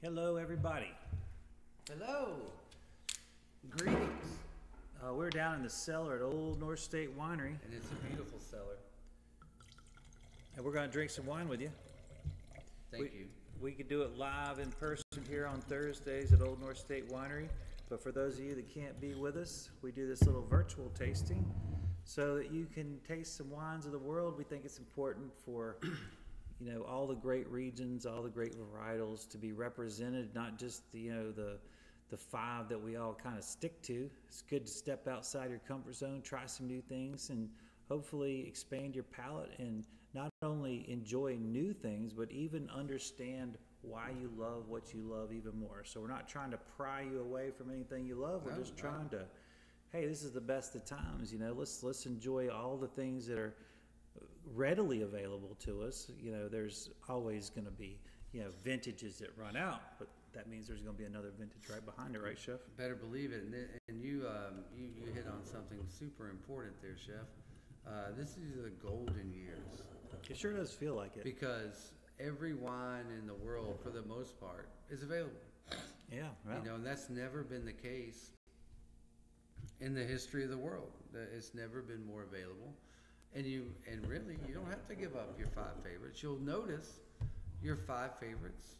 Hello, everybody. Hello. Greetings. We're down in the cellar at Old North State Winery, And it's a beautiful cellar. and we're going to drink some wine with you. Thank you. We could do it live in person here on Thursdays at Old North State Winery, but for those of you that can't be with us, we do this little virtual tasting so that you can taste some wines of the world. We think it's important for all the great regions, all the great varietals to be represented, not just the five that we all kind of stick to. It's good to step outside your comfort zone, try some new things, and hopefully expand your palate and not only enjoy new things, but even understand why you love what you love even more. So we're not trying to pry you away from anything you love. We're just trying to, hey, this is the best of times. Let's enjoy all the things that are readily available to us. There's always going to be vintages that run out, but that means there's going to be another vintage right behind it, right, Chef? Better believe it. And you hit on something super important there, Chef. This is the golden years. It sure does feel like it. Because every wine in the world, for the most part, is available. Yeah, right. And that's never been the case in the history of the world. It's never been more available. And really, you don't have to give up your five favorites. You'll notice your five favorites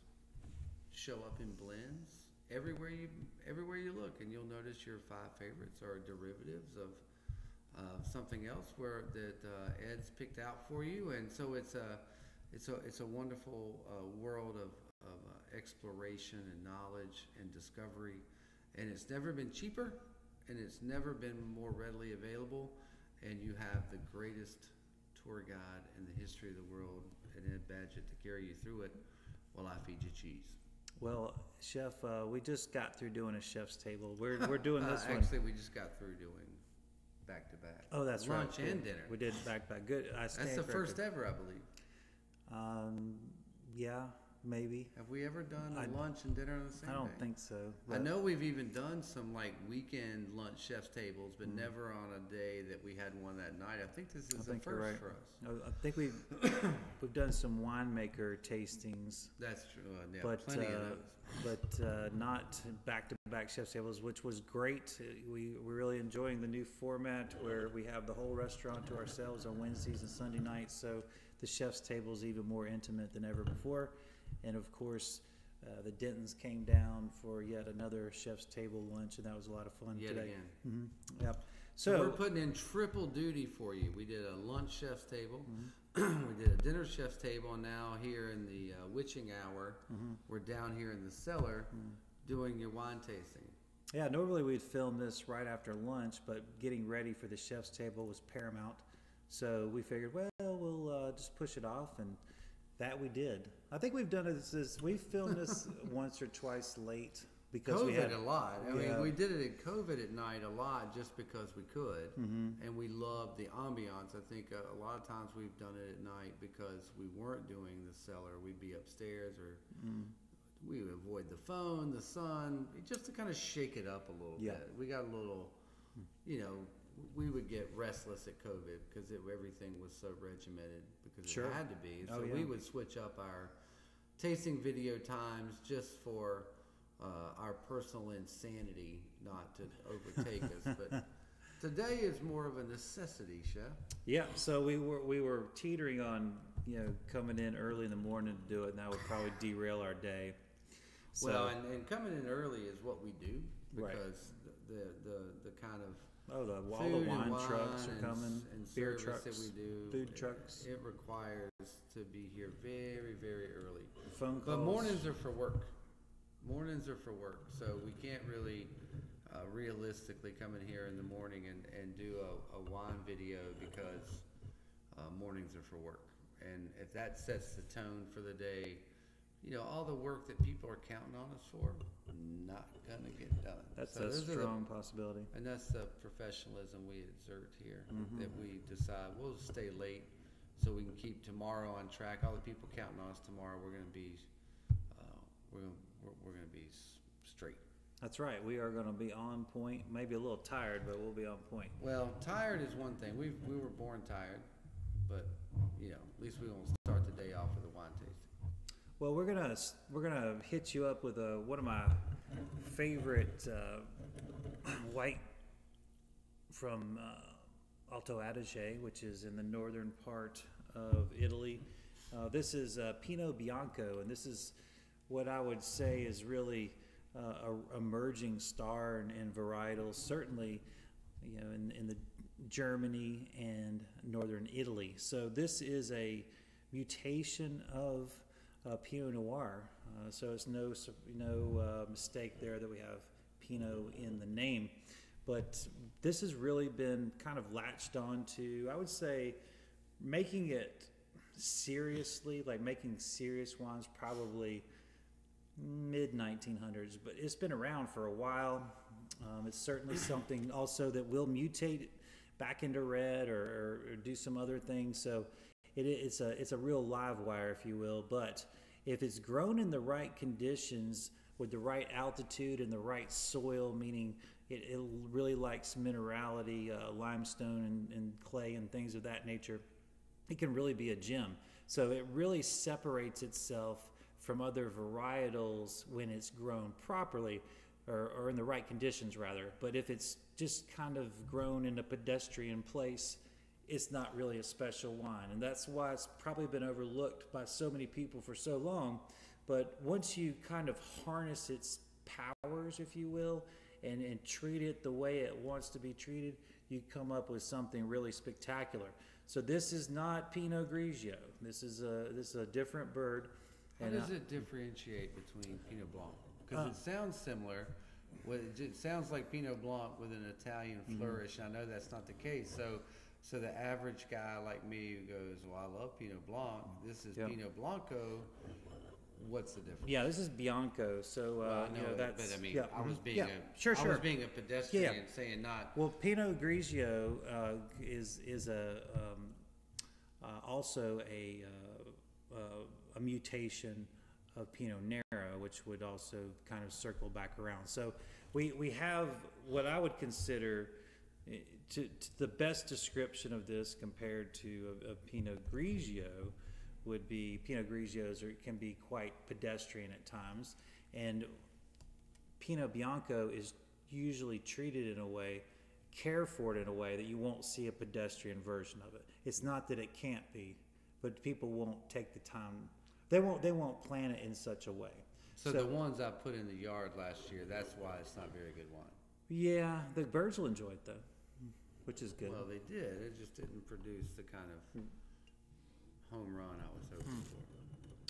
show up in blends everywhere you look, and you'll notice your five favorites are derivatives of something else that Ed's picked out for you. And so it's a wonderful world of exploration and knowledge and discovery, and it's never been cheaper, and it's never been more readily available. And you have the greatest tour guide in the history of the world, and Ed Badgett, to carry you through it while I feed you cheese. Well, Chef, we just got through doing a chef's table. We're doing this one. Actually, we just got through doing back to back. Oh, that's lunch right. and dinner. We did back to back. Good. That's the first ever, I believe. Yeah, maybe. Have we ever done a lunch and dinner on the same day? I don't think so. I know we've even done some like weekend lunch chef's tables, but never on a day that we had one that night. I think this is the first for us. I think we've done some winemaker tastings. That's true. Yeah, but plenty of those. But not back-to-back chef's tables, which was great. We're really enjoying the new format where we have the whole restaurant to ourselves on Wednesdays and Sunday nights. So the chef's table is even more intimate than ever before. And of course, the Dentons came down for yet another chef's table lunch, and that was a lot of fun yet today. Again. Mm-hmm. Yep. So we're putting in triple duty for you. We did a lunch chef's table, we did a dinner chef's table, and now here in the witching hour, we're down here in the cellar doing your wine tasting. Yeah, normally we'd film this right after lunch, but getting ready for the chef's table was paramount. So we figured, well, we'll just push it off, and that we did. I think we've done this. We've filmed this once or twice late because COVID we had a lot. I mean, we did it at COVID at night a lot just because we could, and we loved the ambiance. I think a lot of times we've done it at night because we weren't doing the cellar. We'd be upstairs, or we would avoid the phone, the sun, just to kind of shake it up a little bit. We got a little, we would get restless at COVID because everything was so regimented because it had to be. So we would switch up our tasting video times just for our personal insanity not to overtake us. But today is more of a necessity, Chef. Yeah. So we were teetering on coming in early in the morning to do it, and that would probably derail our day. So, well, and coming in early is what we do because the kind of all the wine trucks are coming, and beer service trucks, that we do, food trucks. It requires to be here very, very early. Phone calls. But mornings are for work. Mornings are for work, so we can't really realistically come in here in the morning and do a wine video because mornings are for work. And if that sets the tone for the day, all the work that people are counting on us for, not gonna get done. That's a strong possibility. And that's the professionalism we exert here, that we decide we'll stay late so we can keep tomorrow on track. All the people counting on us tomorrow, we're gonna be straight. That's right. We are going to be on point. Maybe a little tired, but we'll be on point. Well, tired is one thing. We were born tired, but at least we won't start the day off with a wine tasting. Well, we're gonna hit you up with one of my favorite white from Alto Adige, which is in the northern part of Italy. This is Pinot Bianco, and this is what I would say is really a emerging star in varietals. Certainly, in the Germany and northern Italy. So this is a mutation of Pinot Noir. So it's no mistake there that we have Pinot in the name. But this has really been kind of latched on to, I would say, making it seriously, like making serious wines, probably mid-1900s. But it's been around for a while. It's certainly something also that will mutate back into red or do some other things. So it's a real live wire, if you will. But if it's grown in the right conditions with the right altitude and the right soil, meaning it really likes minerality, limestone and clay and things of that nature, it can really be a gem. So it really separates itself from other varietals when it's grown properly, or in the right conditions rather. But if it's just kind of grown in a pedestrian place, it's not really a special wine. And that's why it's probably been overlooked by so many people for so long. But once you kind of harness its powers, if you will, and treat it the way it wants to be treated, you come up with something really spectacular. So this is not Pinot Grigio. This is a different bird. How does it differentiate between Pinot Blanc? Because it sounds similar. It sounds like Pinot Blanc with an Italian flourish. I know that's not the case. So the average guy like me who goes, well, I love Pinot Blanc. This is Pinot Blanco. What's the difference? Yeah, this is Bianco. So well, I know that's. But I mean, I was being I was being a pedestrian, saying not. Well, Pinot Grigio is also a mutation of Pinot Nero, which would also kind of circle back around. So we have what I would consider to the best description of this compared to a Pinot Grigio would be Pinot Grigios can be quite pedestrian at times, and Pinot Bianco is usually treated in a way, care for it in a way that you won't see a pedestrian version of it. It's not that it can't be, but people won't take the time. They won't plan it in such a way. So the ones I put in the yard last year, that's why it's not very good wine. Yeah, the birds will enjoy it though, which is good. Well, they did. It just didn't produce the kind of home run I was hoping for.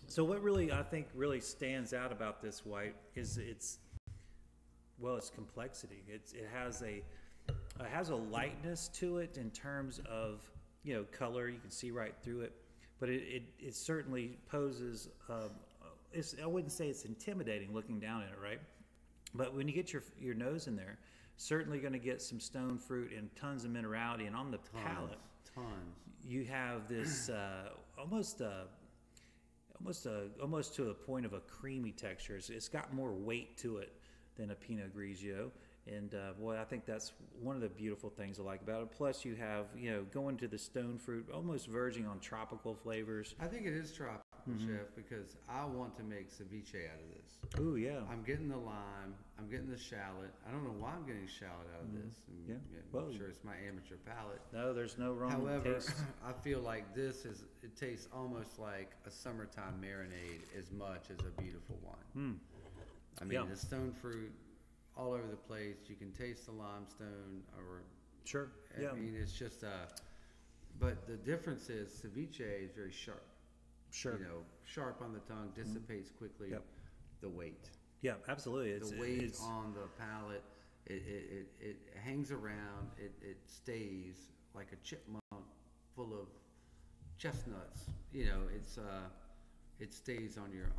So what really I think really stands out about this white is its complexity. It has a lightness to it in terms of color. You can see right through it, but it certainly poses. I wouldn't say it's intimidating looking down at it, right? But when you get your nose in there, certainly going to get some stone fruit and tons of minerality, and on the palate, you have this almost to the point of a creamy texture. It's got more weight to it than a Pinot Grigio, and I think that's one of the beautiful things I like about it. Plus, you have going to the stone fruit, almost verging on tropical flavors. I think it is tropical, Chef, because I want to make ceviche out of this. Ooh, yeah. I'm getting the lime. I'm getting the shallot. I don't know why I'm getting shallot out of this. I'm sure it's my amateur palate. No, there's no wrong However, taste. I feel like it tastes almost like a summertime marinade as much as a beautiful wine. I mean, the stone fruit all over the place. You can taste the limestone, Sure. I mean, it's just but the difference is ceviche is very sharp. Sure. Sharp on the tongue, dissipates quickly. Yep. The weight. Yeah, absolutely. The weight on the palate, it hangs around. It stays like a chipmunk full of chestnuts. It stays on your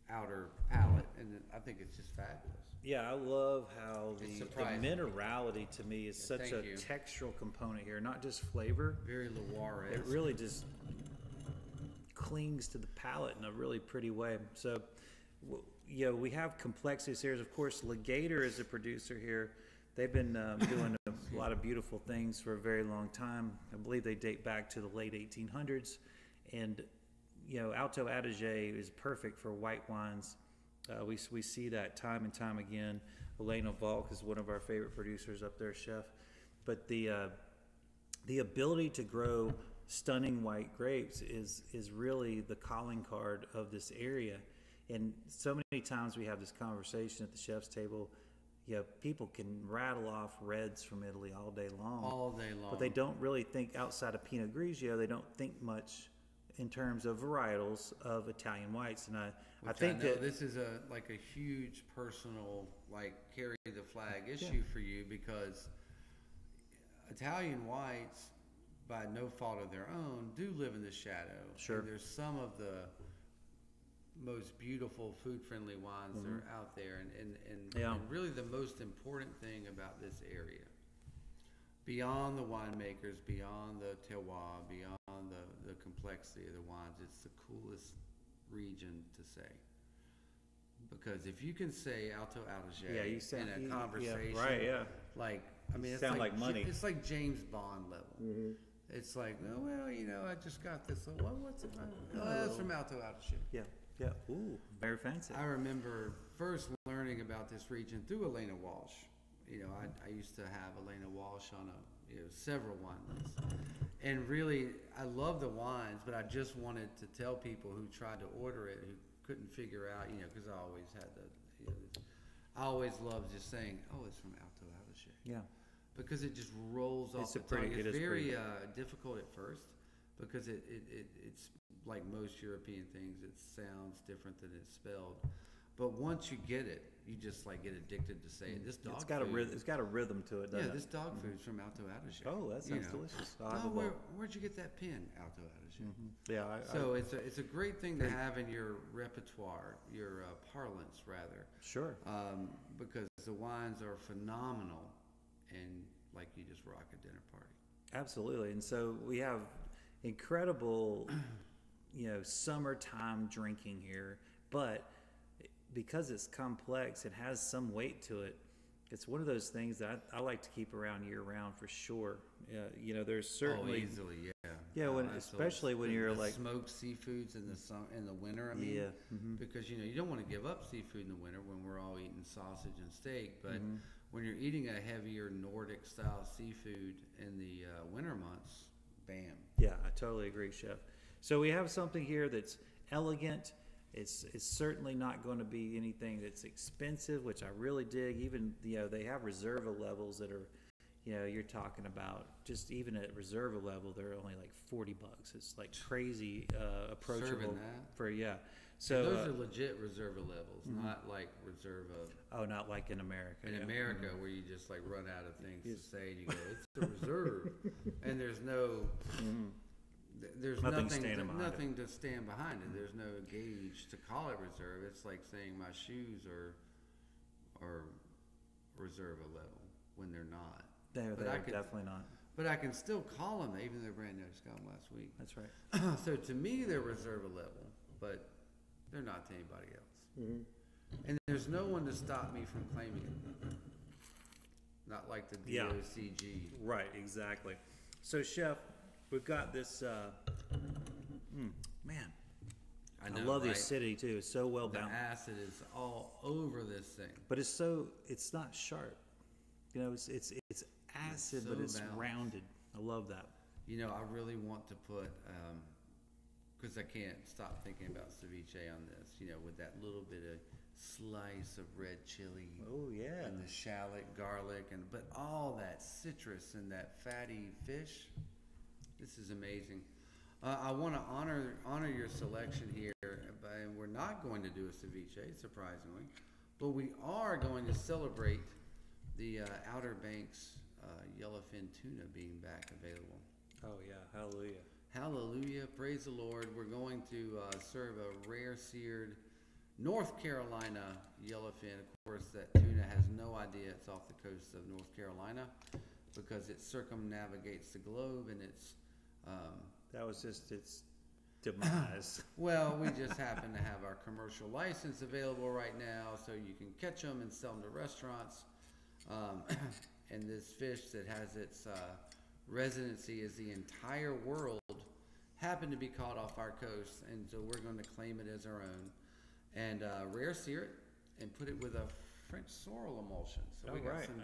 outer palate, and I think it's just fabulous. Yeah, I love how the minerality to me is such a textural component here, not just flavor. Very Loire-esque. It really just clings to the palate in a really pretty way. So, we have complexities here. Of course, Lageder is a producer here. They've been doing a lot of beautiful things for a very long time. I believe they date back to the late 1800s. And Alto Adige is perfect for white wines. We see that time and time again. Elena Volk is one of our favorite producers up there, chef. But the ability to grow stunning white grapes is really the calling card of this area. And so many times we have this conversation at the chef's table. People can rattle off reds from Italy all day long. All day long. But they don't really think outside of Pinot Grigio. They don't think much in terms of varietals of Italian whites. And I think that this is a huge personal, carry the flag issue for you, because Italian whites, by no fault of their own, do live in the shadow. Sure. And there's some of the most beautiful food-friendly wines that are out there, and really the most important thing about this area, beyond the winemakers, beyond the terroir, beyond the complexity of the wines, it's the coolest region to say. Because if you can say Alto Adige in a conversation, it's like money. It's like James Bond level. Mm-hmm. It's like, I just got this. What's it? That's from Alto Adige. Yeah. Ooh, very fancy. I remember first learning about this region through Elena Walsh. I used to have Elena Walsh on several wine lists. And really, I love the wines, but I just wanted to tell people who tried to order it, who couldn't figure out, because I always had I always loved just saying, it's from Alto Adige. Yeah. Because it just rolls off the tongue. It's very difficult at first, because it's like most European things, it sounds different than it's spelled. But once you get it, you just get addicted to saying this dog It's got a rhythm to it, doesn't it? This dog food's from Alto Adige. Oh, that sounds delicious. Where'd you get that pin, Alto Adige? Mm-hmm. Yeah. So it's a great thing to have in your repertoire, your parlance rather. Sure. Because the wines are phenomenal, and you just rock a dinner party. Absolutely. And so we have incredible, summertime drinking here, but because it's complex, it has some weight to it. It's one of those things that I like to keep around year round for sure. There's certainly easily, yeah. Especially when you're smoked seafoods in the winter. Because you don't want to give up seafood in the winter when we're all eating sausage and steak, but when you're eating a heavier Nordic style seafood in the winter months, bam. Yeah, I totally agree, Chef. So we have something here that's elegant. It's certainly not going to be anything that's expensive, which I really dig. Even they have Reserva levels that are, you're talking about just even at Reserva level, they're only like $40. It's like crazy approachable. Serving that? So those are legit Reserva levels, not like Reserva. Oh, not like in America. In America, where you just run out of things to say, and you go, it's a reserve, and there's no. There's nothing to stand behind it. There's no gauge to call it reserve. It's like saying my shoes are Reserva level when they're not. They're definitely not. But I can still call them, even though they're brand new. I just got them last week. That's right. So to me, they're Reserva level, but they're not to anybody else. Mm-hmm. And there's no one to stop me from claiming it. Not like the DOCG. Right, exactly. So, Chef, we've got this, man. I love the acidity too. It's so well balanced. The acid is all over this thing. But it's not sharp. It's acid, but it's balanced. Rounded. I love that. I really want to put, because I can't stop thinking about ceviche on this, with that little bit of slice of red chili. Oh, yeah. And the shallot, garlic, but all that citrus and that fatty fish. This is amazing. I want to honor your selection here, and we're not going to do a ceviche, surprisingly, but we are going to celebrate the Outer Banks yellowfin tuna being back available. Oh yeah, hallelujah. Hallelujah, praise the Lord. We're going to serve a rare seared North Carolina yellowfin. Of course, that tuna has no idea it's off the coast of North Carolina because it circumnavigates the globe, and it's that was just its demise. Well, we just happen to have our commercial license available right now, so you can catch them and sell them to restaurants. And this fish that has its residency as the entire world happened to be caught off our coast, and so we're going to claim it as our own, and rare sear it and put it with a French sorrel emulsion. So we got some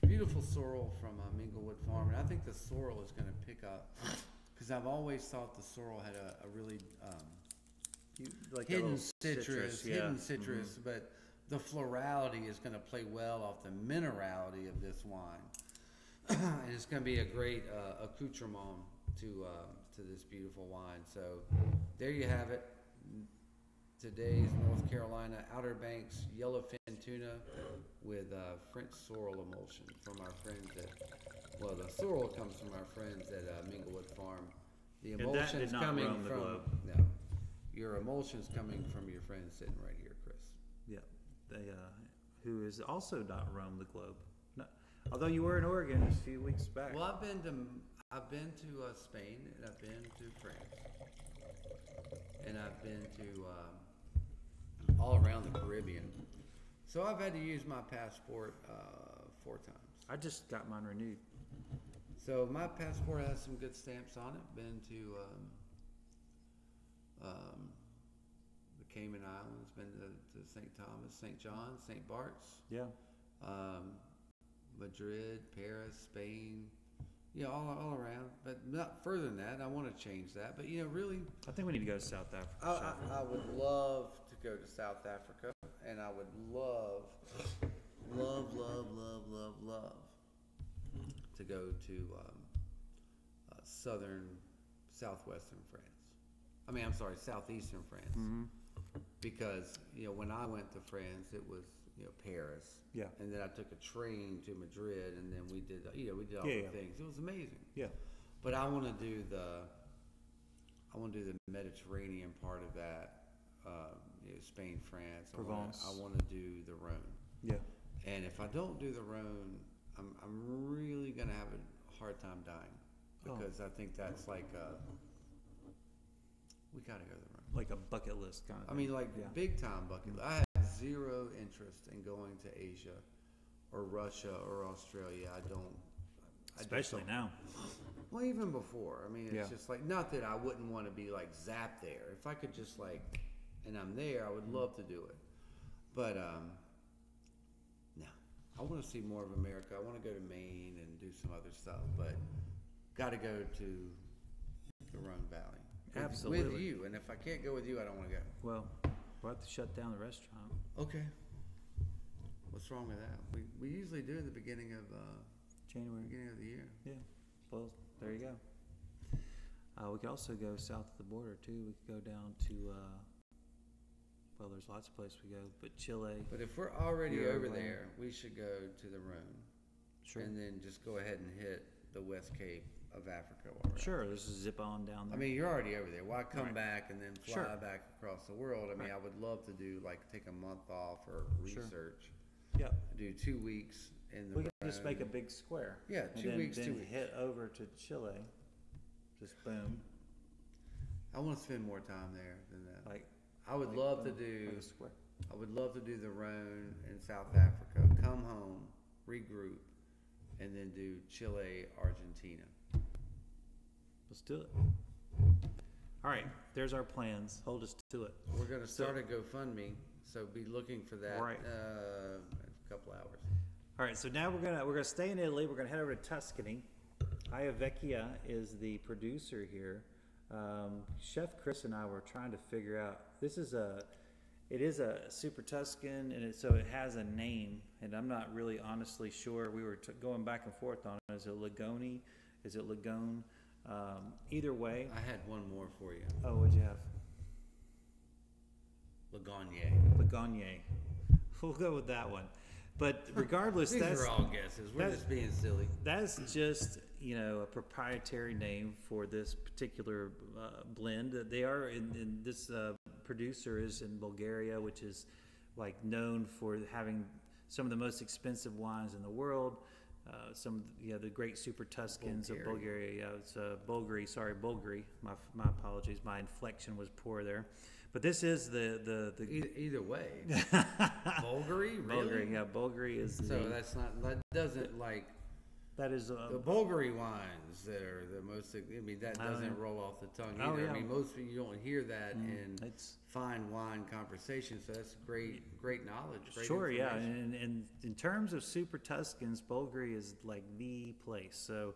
beautiful sorrel from Minglewood Farm, and I think the sorrel is going to pick up because I've always thought the sorrel had a really like hidden citrus, but the florality is going to play well off the minerality of this wine, and it's going to be a great accoutrement to this beautiful wine. So there you have it. Today's North Carolina Outer Banks yellowfin tuna with French sorrel emulsion from our friends the sorrel comes from our friends at Minglewood Farm. The emulsion's coming from your emulsion's coming from your friend sitting right here, Chris. Yeah, they who is also not roamed the globe. No, although you were in Oregon a few weeks back. Well, I've been to Spain, and I've been to France, and I've been to all around the Caribbean. So I've had to use my passport 4 times. I just got mine renewed. So my passport has some good stamps on it. Been to the Cayman Islands, been to St. Thomas, St. John, St. Bart's. Yeah. Madrid, Paris, Spain. Yeah, all around, but not further than that. I want to change that, but really, I think we need to go to South Africa. I would love to go to South Africa, and I would love to go to southwestern France. Southeastern France, because when I went to France, it was Paris. Yeah. And then I took a train to Madrid, and then we did all the things. It was amazing. Yeah. But I want to do the Mediterranean part of that. Spain, France. Provence. I want to do the Rhone. Yeah. And if I don't do the Rhone, I'm really gonna have a hard time dying, because I think that's like we gotta go to the Rhone. Like a bucket list kind of thing. I mean, big time bucket list. I have zero interest in going to Asia or Russia or Australia. Especially now. Well, even before. I mean, it's just like, not that I wouldn't want to be like zapped there. If I could just and I'm there, I would love to do it. But no, I want to see more of America. I want to go to Maine and do some other stuff, but got to go to the Rhone Valley. Absolutely. With you, and if I can't go with you, I don't want to go. Well, we'll have to shut down the restaurant. Okay. What's wrong with that? We usually do in the beginning of January. Beginning of the year. Yeah. Well, there you go. We could also go south of the border too. We could go down to there's lots of places we go, but Chile. But if we're already over there, we should go to the Rhone. Sure. And then just go ahead and hit the West Cape of Africa. Sure, just zip on down there. I mean, you're already over there. Why come back and then fly back across the world? I mean, I would love to do take a month off or research. Yeah. Do 2 weeks in the. We can just make a big square. Yeah, 2 weeks. Then hit over to Chile. Just boom. I want to spend more time there than that. I would would love to do the Rhone in South Africa. Come home, regroup, and then do Chile, Argentina. Let's do it. All right, there's our plans. Hold us to it. We're going to start a GoFundMe, so be looking for that in a couple hours. All right, so now we're gonna stay in Italy. We're gonna head over to Tuscany. Aia Vecchia is the producer here. Chef Chris and I were trying to figure out. It is a Super Tuscan, and so it has a name, and I'm not really honestly sure. We were going back and forth on it. Is it Lagoni? Is it Lagone? Either way. I had one more for you. Oh, what'd you have? Lagonier. We'll go with that one. But regardless, these are all guesses. We're just being silly. That's just a proprietary name for this particular blend. They are in this producer is in Bulgaria, which is known for having some of the most expensive wines in the world. Some the great Super Tuscans of Bulgaria. Yeah, it's Bulgari. Sorry, Bulgari. My apologies. My inflection was poor there. But this is the either way. Bulgari, really? Bulgari, yeah. Bulgari is so that's not. That doesn't That is the Bulgari wines that are the most. I mean, that doesn't roll off the tongue either. Yeah. I mean, most people, you don't hear that in it's fine wine conversation. So that's great knowledge. Great sure, yeah. information. And in terms of super Tuscans, Bulgari is like the place. So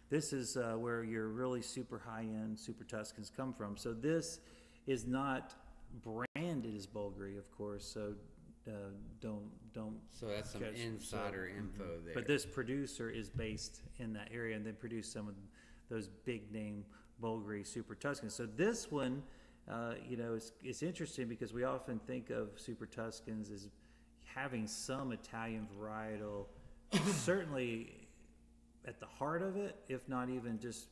this is where your really super high end super Tuscans come from. So this is not branded as Bulgari, of course. So don't. So that's some insider info there. But this producer is based in that area, and they produce some of those big name Bulgari super Tuscans. So this one, it's interesting because we often think of super Tuscans as having some Italian varietal, certainly at the heart of it, if not even just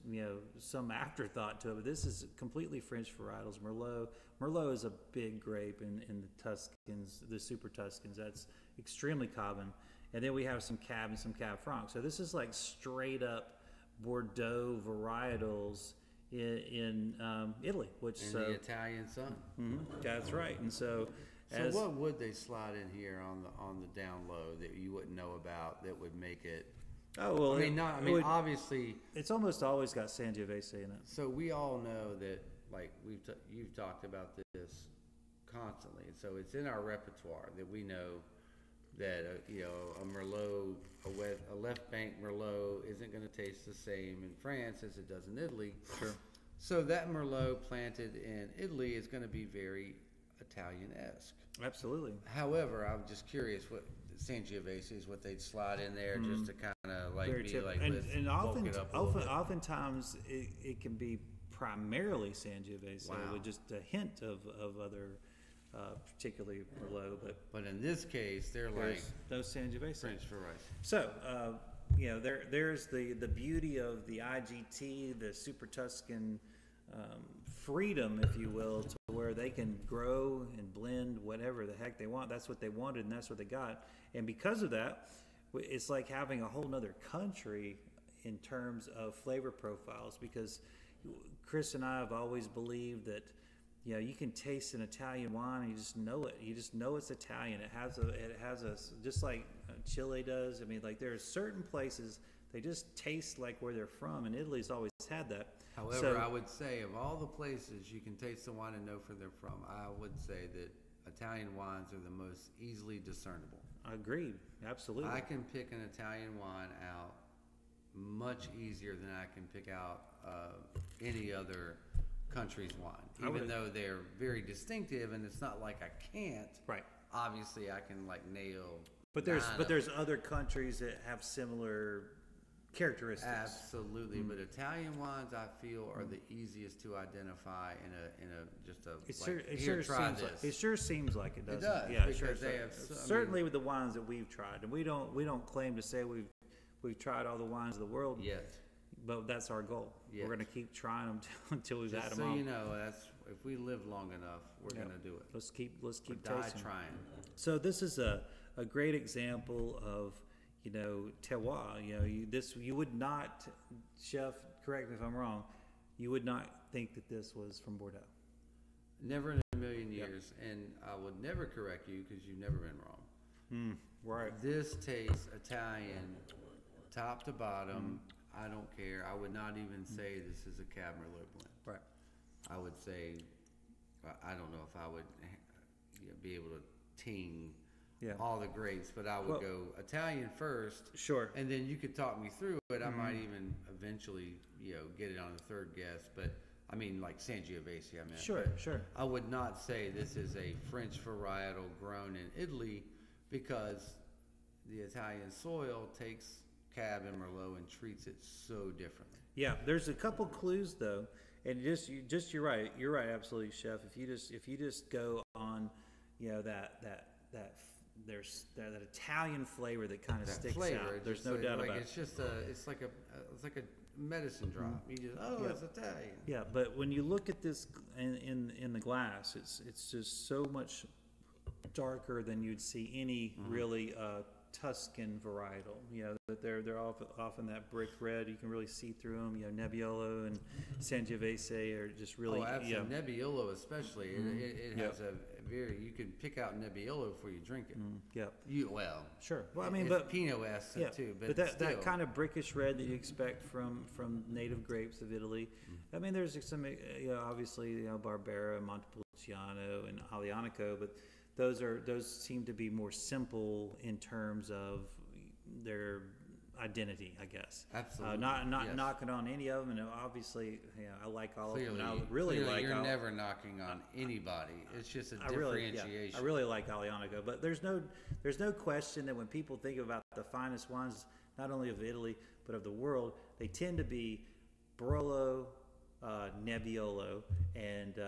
some afterthought to it. But this is completely French varietals. Merlot is a big grape in the Tuscans, the super Tuscans. That's extremely common. And then we have some Cab and some Cab Franc. So this is like straight up Bordeaux varietals in Italy, which and the Italian sun. That's right. And so what would they slide in here on the down low that you wouldn't know about that would make it? Oh well, obviously it's almost always got Sangiovese in it. So we all know that, like you've talked about this constantly, and so it's in our repertoire that we know that a Merlot, a left bank Merlot isn't going to taste the same in France as it does in Italy. Sure. So that Merlot planted in Italy is going to be very Italian-esque. Absolutely. However, I'm just curious what Sangiovese is, what they'd slide in there just to kind of like Very be like, and bulk it up a little bit. oftentimes it can be primarily Sangiovese Wow. with just a hint of other, particularly Merlot, But in this case, they're like no Sangiovese. French variety. So, there's the beauty of the IGT, the Super Tuscan freedom, if you will, to where they can grow and blend whatever the heck they want. That's what they wanted, and that's what they got. And because of that, it's like having a whole nother country in terms of flavor profiles, because Chris and I have always believed that you can taste an Italian wine and you just know it. You just know it's Italian. It has a just like Chile does. I mean, like there are certain places they just taste like where they're from, and Italy's always had that. However, I would say of all the places you can taste the wine and know where they're from, I would say that Italian wines are the most easily discernible. Agreed. Absolutely. I can pick an Italian wine out much easier than I can pick out any other country's wine, even though they're very distinctive, and it's not like I can't. Right. Obviously, I can like nail. But there's other countries that have similar characteristics. Absolutely, but Italian wines I feel are the easiest to identify It sure seems like it does. It does. Yeah, because sure. They have certainly with the wines that we've tried, and we don't claim to say we've tried all the wines of the world yet. But that's our goal. Yes. We're going to keep trying them until we've had them all. So that's if we live long enough, we're going to do it. Let's keep tasting. Trying. So this is a great example of terroir. You would not, Chef, correct me if I'm wrong, you would not think that this was from Bordeaux. Never in a million years, and I would never correct you because you've never been wrong. Right. This tastes Italian, top to bottom. I don't care. I would not even say this is a Cab Merlot blend. Right. I would say, I don't know if I would be able to ting all the grapes, but I would go Italian first. Sure. And then you could talk me through it. I might even eventually, get it on the third guess. But I mean, like Sangiovese, I meant. Sure. I would not say this is a French varietal grown in Italy, because the Italian soil takes Cab and Merlot and treats it so differently. Yeah, there's a couple clues though, and you're right. You're right, absolutely, Chef. If you just go on, there's that Italian flavor that kind of sticks out. There's no doubt about it. It's like a medicine drop. You just it's Italian. Yeah, but when you look at this in the glass, it's just so much darker than you'd see any really Tuscan varietal. You know, that they're often that brick red. You can really see through them. You know, Nebbiolo and Sangiovese are just really. Oh, absolutely. Nebbiolo especially. It Yep. has a very. You can pick out Nebbiolo before you drink it. Yep. Sure. Well, I mean, it's but Pinot-esque yeah, too. But that kind of brickish red that you expect from native grapes of Italy. I mean, there's some, you know, obviously, you know, Barbera, Montepulciano, and Aglianico, but those seem to be more simple in terms of their identity, I guess. Absolutely. Not yes. knocking on any of them, and obviously, you know, I like all Clearly, of them. And I really like. You're never knocking on anybody. It's just a differentiation. I really like Aglianico, but there's no question that when people think about the finest wines, not only of Italy but of the world, they tend to be Barolo, Nebbiolo, and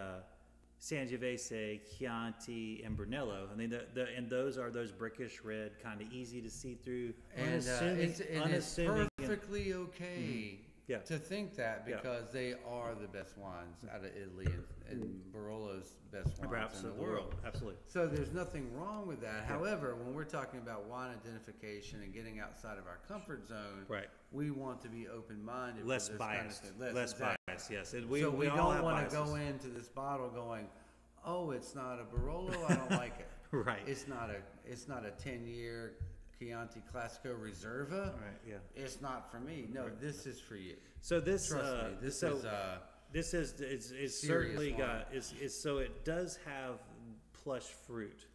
Sangiovese, Chianti, and Brunello. I mean, and those are those brickish red, kind of easy to see through, and it's perfectly okay Yeah. to think that because they are the best wines out of Italy and Barolo's best wines in the world. Absolutely. So there's nothing wrong with that. Yeah. However, when we're talking about wine identification and getting outside of our comfort zone, we want to be open-minded. Less biased. Less biased, yes. And we don't want to go into this bottle going, oh, it's not a Barolo, I don't like it. Right. It's not a 10-year Chianti Classico Reserva. Right, yeah. It's not for me. No, this is for you. So this, trust me, this is certainly got so it does have plush fruit.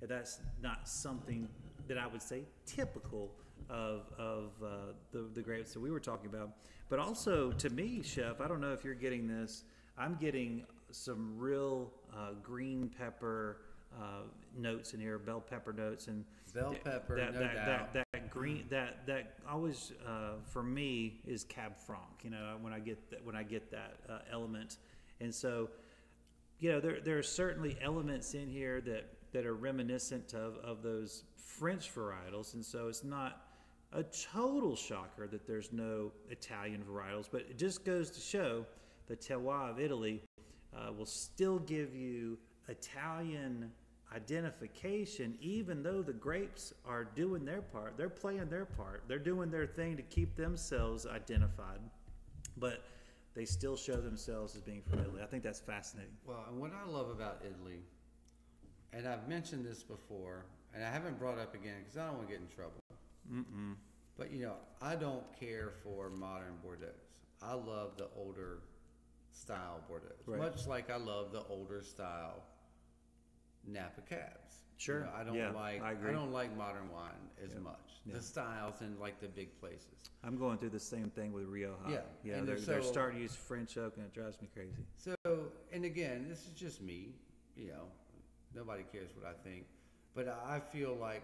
And that's not something that I would say typical of the grapes that we were talking about. But also to me, Chef, I don't know if you're getting this. I'm getting some real green pepper notes in here, bell pepper notes, and bell pepper, that green that always for me is Cab Franc. You know, when I get that element, and so you know there are certainly elements in here that are reminiscent of those French varietals, and so it's not a total shocker that there's no Italian varietals, but it just goes to show the terroir of Italy will still give you Italian identification, even though the grapes are doing their part. They're playing their part. They're doing their thing to keep themselves identified, but they still show themselves as being from Italy. I think that's fascinating. Well, and what I love about Italy, and I've mentioned this before, and I haven't brought up again because I don't want to get in trouble. But you know, I don't care for modern Bordeaux. I love the older style Bordeaux, much like I love the older style Napa Cabs. Sure. You know, I don't like modern wine as much. The styles in like the big places. I'm going through the same thing with Rioja. Yeah. They're starting to use French oak, and it drives me crazy. So, and again, this is just me. You know, nobody cares what I think, but I feel like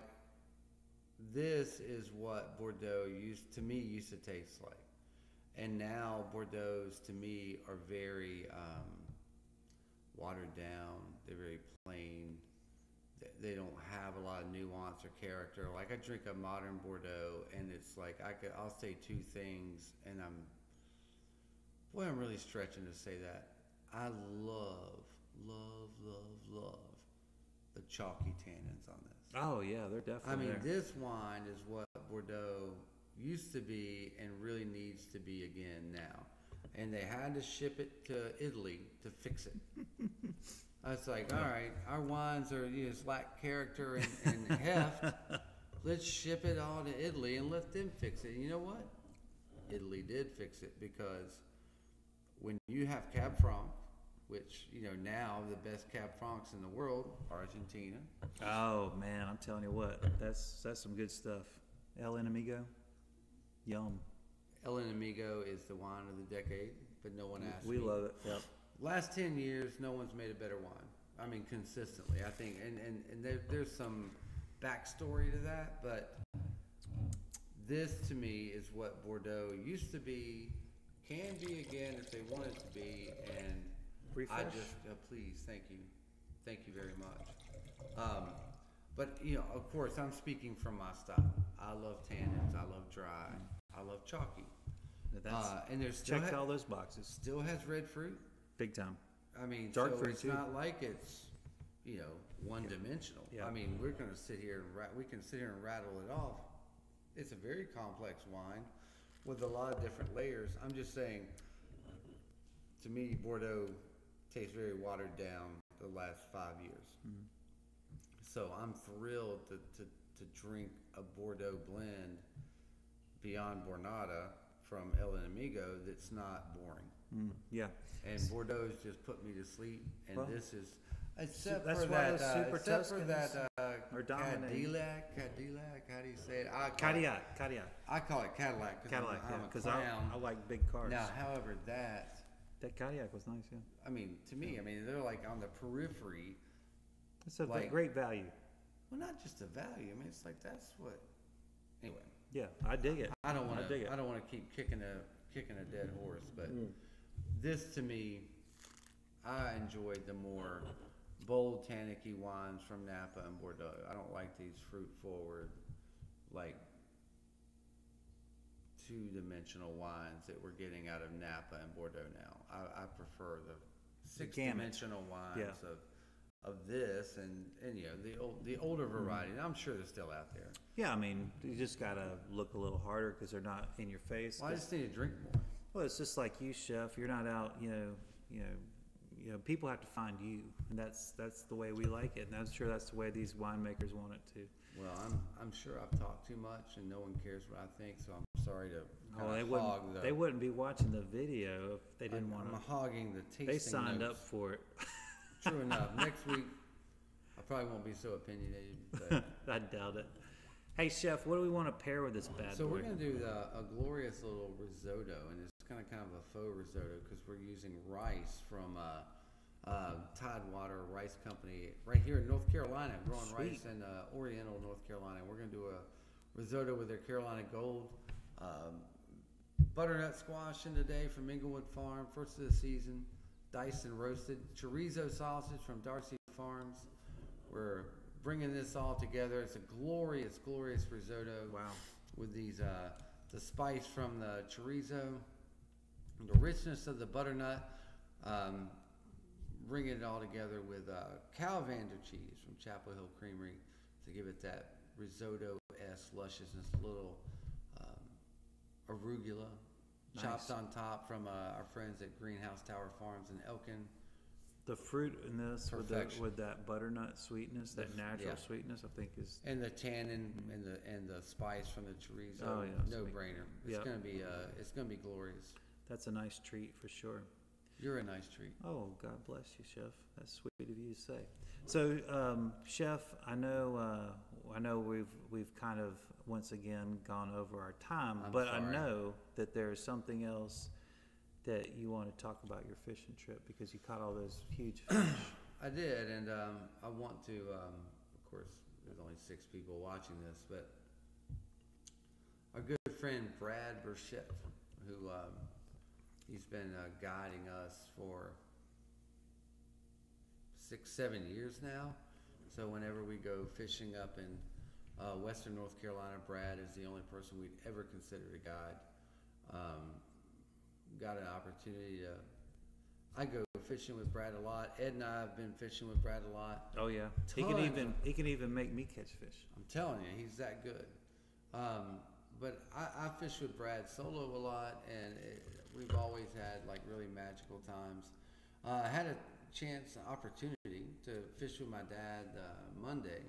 this is what Bordeaux used to taste like, and now Bordeaux's to me are very watered down. They're very plain. They don't have a lot of nuance or character. Like I drink a modern Bordeaux, and it's like I'll say two things, and I'm really stretching to say that. I love the chalky tannins on this. Oh yeah, they're definitely. I mean, this wine is what Bordeaux used to be and really needs to be again now. And they had to ship it to Italy to fix it. I was like, all right, our wines are lack character and heft. Let's ship it all to Italy and let them fix it. And you know what? Italy did fix it, because when you have Cab Franc, which now the best Cab Francs in the world, Argentina. Oh man, I'm telling you what, that's some good stuff. El Enemigo, yum. El Enemigo is the wine of the decade, but no one asked me. We love it. Yep. Last 10 years, no one's made a better wine. I mean, consistently, I think, and there's some backstory to that, but this to me is what Bordeaux used to be, can be again if they want it to be, and refresh. I just please, thank you very much. But of course, I'm speaking from my style. I love tannins. I love dry. I love chalky. And there's checked all those boxes. Still has red fruit. Big time. I mean, dark so fruit it's too. not like it's one-dimensional. Yeah. I mean, we're going to sit here and we can sit here and rattle it off. It's a very complex wine with a lot of different layers. I'm just saying, to me, Bordeaux tastes very watered down the last 5 years. Mm-hmm. So I'm thrilled to drink a Bordeaux blend beyond Bornata from El Enemigo that's not boring. Yeah. And Bordeaux's just put me to sleep. And Well, this is, except that's for why that, those super except for Tuscans that are dominating. Cadillac, how do you say it? Cadillac. I call it Cadillac Cadillac, yeah, I'm a because clown. I like big cars. Now, however, that Cadillac was nice, yeah. I mean, to me, they're like on the periphery. It's a Like- great value. Well, not just the value. I mean, it's like that's what. Anyway, Yeah, I dig it. I don't want dig it. to. I don't want to keep kicking a dead horse, but this to me, I enjoyed the more bold, tannicky wines from Napa and Bordeaux. I don't like these fruit forward, like two-dimensional wines that we're getting out of Napa and Bordeaux now. I prefer the six-dimensional wines Yeah. of this and the older variety. And I'm sure they're still out there. Yeah, I mean, you just gotta look a little harder because they're not in your face. Well, I just need to drink more. Well, it's just like you, chef. You're not out, people have to find you, and that's the way we like it, and I'm sure that's the way these winemakers want it too. Well, I'm sure I've talked too much, and no one cares what I think. So I'm sorry to They wouldn't be watching the video if they didn't want I'm to. hogging the tasting. They signed notes. up for it. True enough. Next week, I probably won't be so opinionated. But I doubt it. Hey, chef, what do we want to pair with this bad so boy? we're gonna do a glorious little risotto, and it's kind of a faux risotto because we're using rice from Tidewater Rice Company right here in North Carolina, growing Sweet. rice in Oriental, North Carolina. We're gonna do a risotto with their Carolina Gold. Butternut squash in today from Inglewood Farm, first of the season, diced and roasted. Chorizo sausage from Darcy Farms. We're bringing this all together. It's a glorious, glorious risotto. Wow. With these, the spice from the chorizo, the richness of the butternut, bringing it all together with Calvander cheese from Chapel Hill Creamery to give it that risotto-esque lusciousness, a little arugula chopped on top from our friends at Greenhouse Tower Farms in Elkin. The fruit in this Perfection. with that butternut sweetness, that natural sweetness, I think is. And the tannin and the spice from the chorizo, Oh, yeah, no sweet. brainer. It's Yep. gonna be glorious. That's a nice treat for sure. You're a nice treat. Oh, God bless you, chef. That's sweet of you to say. So, chef, I know we've kind of once again gone over our time, I'm but sorry. I know that there's something else that you want to talk about your fishing trip because you caught all those huge fish. I did, and I want to. Of course, there's only 6 people watching this, but our good friend Brad Burchett, who he's been guiding us for 6-7 years now. So whenever we go fishing up in Western North Carolina, Brad is the only person we'd ever consider to guide. Got an opportunity to. I go fishing with Brad a lot. Ed and I have been fishing with Brad a lot. Oh yeah, he can even make me catch fish. I'm telling you, he's that good. But I fish with Brad solo a lot, and we've always had like really magical times. I had a opportunity to fish with my dad Monday,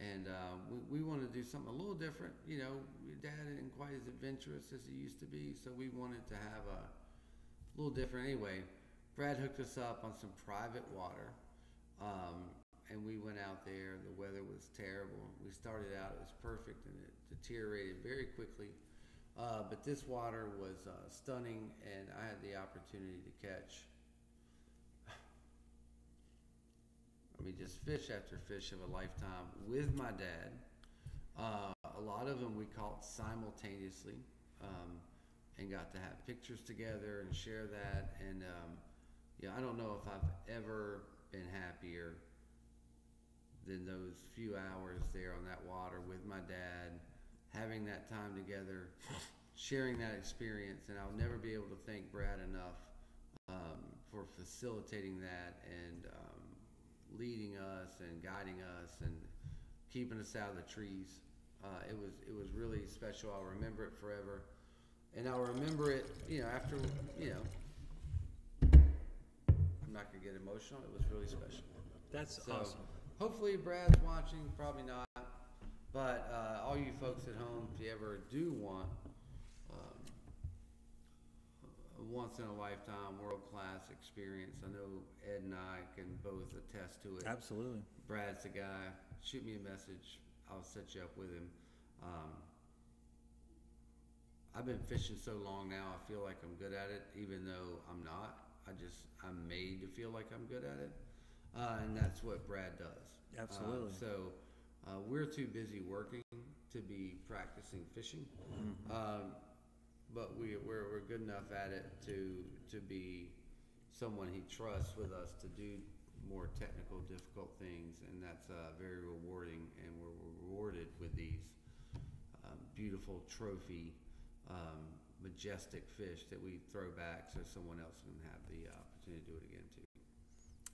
and we wanted to do something a little different. Dad isn't quite as adventurous as he used to be, so we wanted to have a little different. Anyway, Brad hooked us up on some private water, and we went out there. The weather was terrible. We started out, it was perfect, and it deteriorated very quickly. But this water was stunning, and I had the opportunity to catch, just fish after fish of a lifetime with my dad. A lot of them we caught simultaneously, and got to have pictures together and share that. And I don't know if I've ever been happier than those few hours there on that water with my dad, having that time together, sharing that experience. And I'll never be able to thank Brad enough for facilitating that and leading us and guiding us and keeping us out of the trees. It was really special. I'll remember it forever, and I'll remember it. After I'm not gonna get emotional. It was really special. That's So, awesome. hopefully Brad's watching. Probably not. But all you folks at home, if you ever do want a once-in-a-lifetime, world-class experience, I know Ed and I can both attest to it. Absolutely. Brad's the guy. Shoot me a message. I'll set you up with him. I've been fishing so long now, I feel like I'm good at it, even though I'm not. I'm made to feel like I'm good at it. And that's what Brad does. Absolutely. So we're too busy working to be practicing fishing. But we're good enough at it to be someone he trusts with us to do more technical, difficult things, and that's very rewarding. And we're rewarded with these beautiful trophy, majestic fish that we throw back, so someone else can have the opportunity to do it again too.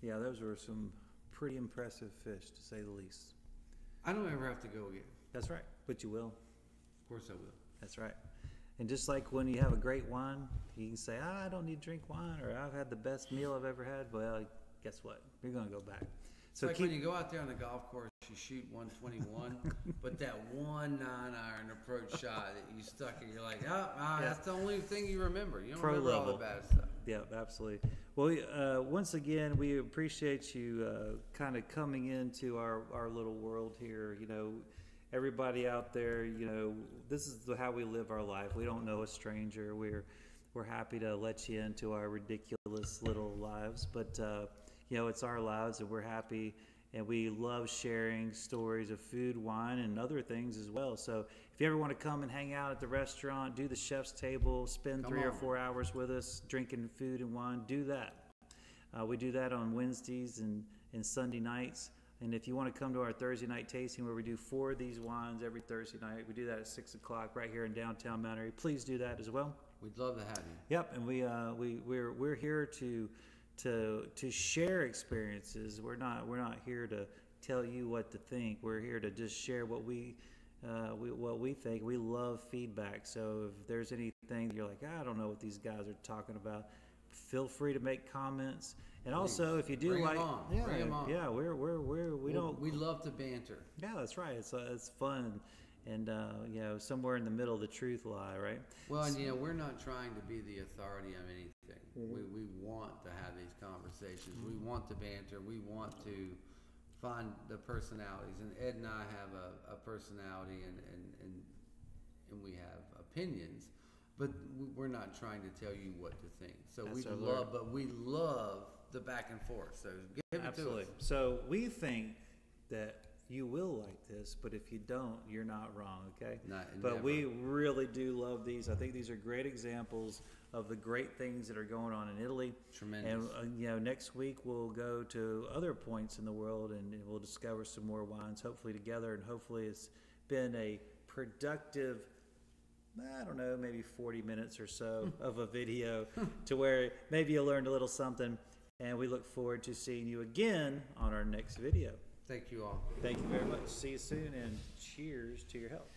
Yeah, those were some pretty impressive fish, to say the least. I don't ever have to go again. That's right, but you will. Of course I will. That's right. And just like when you have a great wine, you can say, I don't need to drink wine, or I've had the best meal I've ever had. Well, guess what? You're going to go back. So like when you go out there on the golf course, you shoot 121, but that 9-iron approach shot that you stuck in, you're like, that's the only thing you remember. You don't remember all the bad stuff. Yeah, absolutely. Well, once again, we appreciate you kind of coming into our little world here. Everybody out there, this is how we live our life. We don't know a stranger. We're happy to let you into our ridiculous little lives, but it's our lives, and we're happy, and we love sharing stories of food, wine, and other things as well. So if you ever want to come and hang out at the restaurant, do the chef's table, spend 3 or 4 hours with us drinking food and wine, do that. We do that on Wednesdays and Sunday nights. And if you want to come to our Thursday night tasting, where we do 4 of these wines every Thursday night, we do that at 6 o'clock right here in downtown Mount Airy. Please do that as well. We'd love to have you. Yep, and we're here to share experiences. We're not here to tell you what to think. We're here to just share what we think. We love feedback. So if there's anything you're like, I don't know what these guys are talking about, feel free to make comments. And also, if you do bring like, them on. yeah, Bring them on. Yeah, we love to banter. Yeah, that's right. It's fun, and somewhere in the middle, the truth lie, right? Well, and we're not trying to be the authority on anything. We want to have these conversations. We want to banter. We want to find the personalities. And Ed and I have a personality, and we have opinions. But we're not trying to tell you what to think. So we love the back and forth. So give it to us. So we think that you will like this, but if you don't, you're not wrong, okay? But we really do love these. I think these are great examples of the great things that are going on in Italy. Tremendous. And next week we'll go to other points in the world, and we'll discover some more wines, hopefully together, and hopefully it's been a productive, I don't know, maybe 40 minutes or so of a video to where maybe you learned a little something, and we look forward to seeing you again on our next video. Thank you all. Thank you very much. See you soon, and cheers to your health.